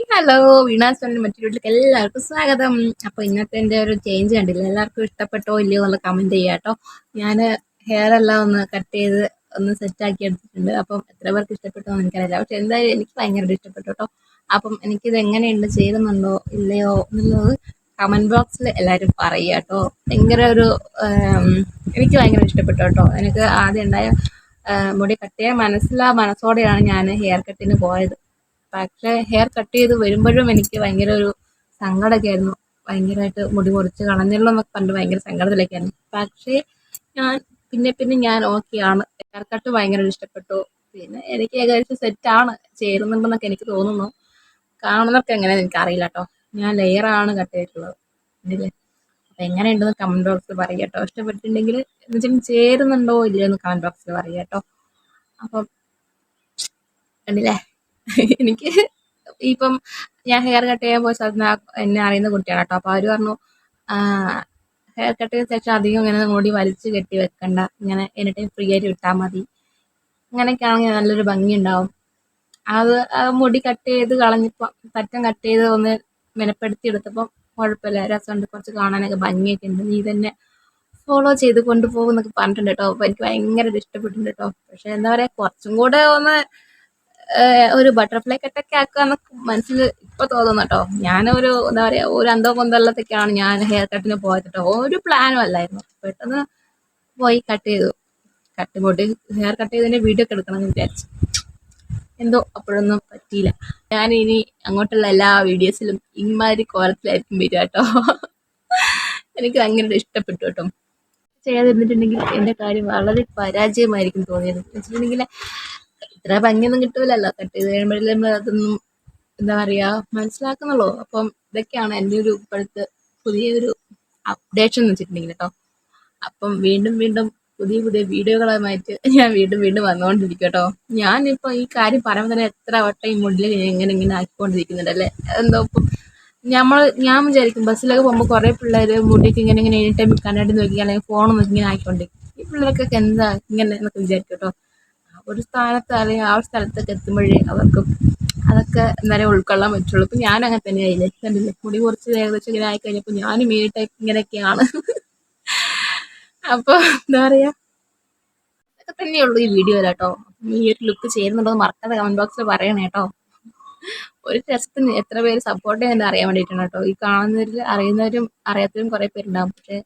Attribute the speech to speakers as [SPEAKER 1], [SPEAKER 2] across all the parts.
[SPEAKER 1] Hello Veena's family മറ്റൊരു വീട്ടിലേക്ക് എല്ലാവർക്കും സ്വാഗതം. അപ്പോൾ ഇന്നത്തെ എൻ്റെ ഒരു ചേഞ്ച് കണ്ടില്ല, എല്ലാവർക്കും ഇഷ്ടപ്പെട്ടോ ഇല്ലയോ എന്നുള്ള കമൻറ്റ് ചെയ്യാം കേട്ടോ. ഞാൻ ഹെയർ എല്ലാം ഒന്ന് കട്ട് ചെയ്ത് ഒന്ന് സെറ്റാക്കി എടുത്തിട്ടുണ്ട്. അപ്പം എത്ര പേർക്ക് ഇഷ്ടപ്പെട്ടോ എന്ന് എനിക്കറിയില്ല, പക്ഷെ എന്തായാലും എനിക്ക് ഭയങ്കരമായിട്ട് ഇഷ്ടപ്പെട്ടു കേട്ടോ. അപ്പം എനിക്കിത് എങ്ങനെയുണ്ട്, ചേരുന്നുണ്ടോ ഇല്ലയോ എന്നുള്ളത് കമൻറ്റ് ബോക്സിൽ എല്ലാവരും പറയുക കേട്ടോ. ഭയങ്കര ഒരു എനിക്ക് ഭയങ്കര ഇഷ്ടപ്പെട്ടു കേട്ടോ. എനിക്ക് ആദ്യം ഉണ്ടായ മുടി കട്ട് ചെയ്യാൻ മനസ്സോടെയാണ് ഞാൻ ഹെയർ കട്ടിന് പോയത്. പക്ഷേ ഹെയർ കട്ട് ചെയ്ത് വരുമ്പോഴും എനിക്ക് ഭയങ്കര ഒരു സങ്കടമൊക്കെ ആയിരുന്നു. ഭയങ്കരമായിട്ട് മുടി മുറിച്ച് കളഞ്ഞല്ലോ എന്നൊക്കെ പറഞ്ഞിട്ട് ഭയങ്കര സങ്കടത്തിലൊക്കെയായിരുന്നു. പക്ഷേ ഞാൻ പിന്നെ ഞാൻ ഓക്കെയാണ്. ഹെയർ കട്ട് ഭയങ്കര ഇഷ്ടപ്പെട്ടു. പിന്നെ എനിക്ക് ഏകദേശം സെറ്റാണ്, ചേരുന്നുണ്ടെന്നൊക്കെ എനിക്ക് തോന്നുന്നു. കാണുന്നവർക്ക് എങ്ങനെയാണെന്ന് എനിക്കറിയില്ല കേട്ടോ. ഞാൻ ലെയറാണ് കട്ട് ചെയ്തിട്ടുള്ളത്, കണ്ടില്ലേ? അപ്പം എങ്ങനെയുണ്ടെന്ന് കമൻറ്റ് ബോക്സിൽ പറയുക കേട്ടോ. ഇഷ്ടപ്പെട്ടിട്ടുണ്ടെങ്കിൽ എന്നുവെച്ചാൽ ചേരുന്നുണ്ടോ ഇല്ലയോ എന്ന് കമൻറ്റ് ബോക്സിൽ പറയുക കേട്ടോ. അപ്പം കണ്ടില്ലേ, എനിക്ക് ഇപ്പം ഞാൻ ഹെയർ കട്ട് ചെയ്യാൻ പോയ സ്ഥലത്ത് എന്നെ അറിയുന്ന കുട്ടിയാണ് കേട്ടോ. അപ്പോൾ അവർ പറഞ്ഞു, ഹെയർ കട്ട് ചെയ്ത ശേഷം അധികം ഇങ്ങനെ മുടി വലിച്ച് കെട്ടി വെക്കണ്ട, ഇങ്ങനെ എനി ടൈം ഫ്രീ ആയിട്ട് വിട്ടാൽ മതി, അങ്ങനെയൊക്കെ ആണെങ്കിൽ നല്ലൊരു ഭംഗി ഉണ്ടാവും. അത് മുടി കട്ട് ചെയ്ത് കളഞ്ഞപ്പോൾ തറ്റം കട്ട് ചെയ്ത് ഒന്ന് മെനപ്പെടുത്തി എടുത്തപ്പം കുഴപ്പമില്ല, രസമുണ്ട്, കുറച്ച് കാണാനൊക്കെ ഭംഗിയൊക്കെ ഉണ്ട്, നീ തന്നെ ഫോളോ ചെയ്ത് കൊണ്ടുപോകും എന്നൊക്കെ പറഞ്ഞിട്ടുണ്ട് കേട്ടോ. അപ്പോൾ എനിക്ക് ഭയങ്കരമായിട്ട് ഇഷ്ടപ്പെട്ടിട്ടുണ്ട് കേട്ടോ. പക്ഷേ എന്താ പറയുക, കുറച്ചും കൂടെ ഒന്ന് ഒരു ബട്ടർഫ്ലൈ കട്ടൊക്കെ ആക്കുക എന്നൊക്കെ മനസ്സിൽ ഇപ്പൊ തോന്നുന്നു കേട്ടോ. ഞാനൊരു എന്താ പറയാ, ഒരു അന്തോ കൊന്തള്ളത്തൊക്കെയാണ് ഞാൻ ഹെയർ കട്ടിന് പോയത് കേട്ടോ. ഒരു പ്ലാനും അല്ലായിരുന്നു, പെട്ടെന്ന് പോയി കട്ട് ചെയ്തു. മുടി ഹെയർ കട്ട് ചെയ്തതിന്റെ വീഡിയോ ഒക്കെ എടുക്കണം എന്ന് വിചാരിച്ചു, എന്തോ അപ്പോഴൊന്നും പറ്റിയില്ല. ഞാൻ ഇനി അങ്ങോട്ടുള്ള എല്ലാ വീഡിയോസിലും ഇമാതിരി കോലത്തിലായിരിക്കും വരിക കേട്ടോ. എനിക്ക് ഭയങ്കര ഇഷ്ടപ്പെട്ടു കേട്ടോ. ചെയ്യാതിരുന്നിട്ടുണ്ടെങ്കിൽ എന്റെ കാര്യം വളരെ പരാജയമായിരിക്കും തോന്നിയത്. വെച്ചിട്ടുണ്ടെങ്കിൽ ഇത്ര ഭംഗിയൊന്നും കിട്ടൂലല്ലോ, കട്ട് ചെയ്ത് കഴിയുമ്പോഴല്ലേ നമ്മൾ അതൊന്നും എന്താ പറയുക മനസ്സിലാക്കുന്നുള്ളൂ. അപ്പം ഇതൊക്കെയാണ് എൻ്റെ ഒരു ഇപ്പോഴത്തെ പുതിയൊരു അപ്ഡേഷൻ എന്ന് വെച്ചിട്ടുണ്ടെങ്കിൽ കേട്ടോ. അപ്പം വീണ്ടും പുതിയ വീഡിയോകളുമായിട്ട് ഞാൻ വീണ്ടും വന്നുകൊണ്ടിരിക്കും കേട്ടോ. ഞാനിപ്പോൾ ഈ കാര്യം പറയുമ്പോൾ തന്നെ എത്ര വട്ടം ഈ മുടിയിൽ ഇങ്ങനെ ആക്കിക്കൊണ്ടിരിക്കുന്നുണ്ടല്ലേ. എന്തോ ഇപ്പം ഞാൻ വിചാരിക്കും, ബസ്സിലൊക്കെ പോകുമ്പോൾ കുറേ പിള്ളേർ മുടിക്ക് ഇങ്ങനെ എനി ടൈം കണ്ണാടി നോക്കി അല്ലെങ്കിൽ ഫോൺ നോക്കി ഇങ്ങനെ ആയിക്കൊണ്ടിരിക്കും. ഈ പിള്ളേർക്കൊക്കെ എന്താ ഇങ്ങനെ എന്നൊക്കെ വിചാരിക്കും കേട്ടോ. ഒരു സ്ഥാനത്ത് അല്ലെങ്കിൽ ആ ഒരു സ്ഥലത്തൊക്കെ എത്തുമ്പോഴേ അവർക്ക് അതൊക്കെ എന്താ പറയുക ഉൾക്കൊള്ളാൻ പറ്റുള്ളൂ. ഇപ്പം ഞാൻ അങ്ങനെ തന്നെ ആയില്ലേ, കണ്ടില്ലേ, മുടി കുറച്ച് ഏകദേശം ഇങ്ങനെ ആയിക്കഴിഞ്ഞപ്പോൾ ഞാനും ഈ ടൈപ്പ് ഇങ്ങനെയൊക്കെയാണ്. അപ്പോൾ എന്താ പറയുക, അതൊക്കെ തന്നെയുള്ളൂ ഈ വീഡിയോ കേട്ടോ. ഈ ഒരു ലുക്ക് ചേരുന്നുണ്ടോ എന്ന് മറക്കാതെ കമന്റ് ബോക്സിൽ പറയണേ കേട്ടോ. ഒരു രസത്തിന് എത്ര പേര് സപ്പോർട്ട് ചെയ്യുന്നത് അറിയാൻ വേണ്ടിയിട്ടാണ് കേട്ടോ. ഈ കാണുന്നവരിൽ അറിയുന്നവരും അറിയാത്തവരും കുറേ പേരുണ്ടാകും. പക്ഷേ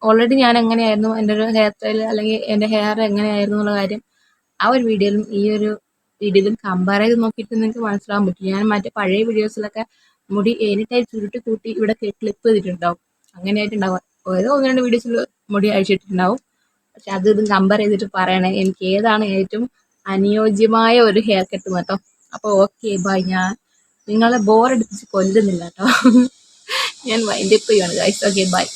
[SPEAKER 1] ഓൾറെഡി ഞാൻ എങ്ങനെയായിരുന്നു, എൻ്റെ ഒരു ഹെയർ സ്റ്റൈൽ അല്ലെങ്കിൽ എൻ്റെ ഹെയർ എങ്ങനെയായിരുന്നു എന്നുള്ള കാര്യം ആ ഒരു വീഡിയോയിലും ഈ ഒരു വീഡിയോയിലും കമ്പയർ ചെയ്ത് നോക്കിയിട്ട് നിങ്ങൾക്ക് മനസ്സിലാകാൻ പറ്റും. ഞാൻ മറ്റേ പഴയ വീഡിയോസിലൊക്കെ മുടി എനി ടൈം ചുരുട്ടി കൂട്ടി ഇവിടെ ക്ലിപ്പ് ചെയ്തിട്ടുണ്ടാവും, അങ്ങനെയായിട്ടുണ്ടാവും. ഓരോ 1-2 വീഡിയോസിൽ മുടി അഴിച്ചിട്ടുണ്ടാവും. പക്ഷെ ഇതും കമ്പയർ ചെയ്തിട്ട് പറയണേ എനിക്ക് ഏതാണ് ഏറ്റവും അനുയോജ്യമായ ഒരു ഹെയർ കട്ട് കേട്ടോ. അപ്പോൾ ഓക്കെ ബൈ, ഞാൻ നിങ്ങളെ ബോറടിപ്പിച്ച് കൊല്ലുന്നില്ല കേട്ടോ. ഞാൻ വൈൻഡപ്പ് ചെയ്യുകയാണ് ഗൈസ്. Okay bye.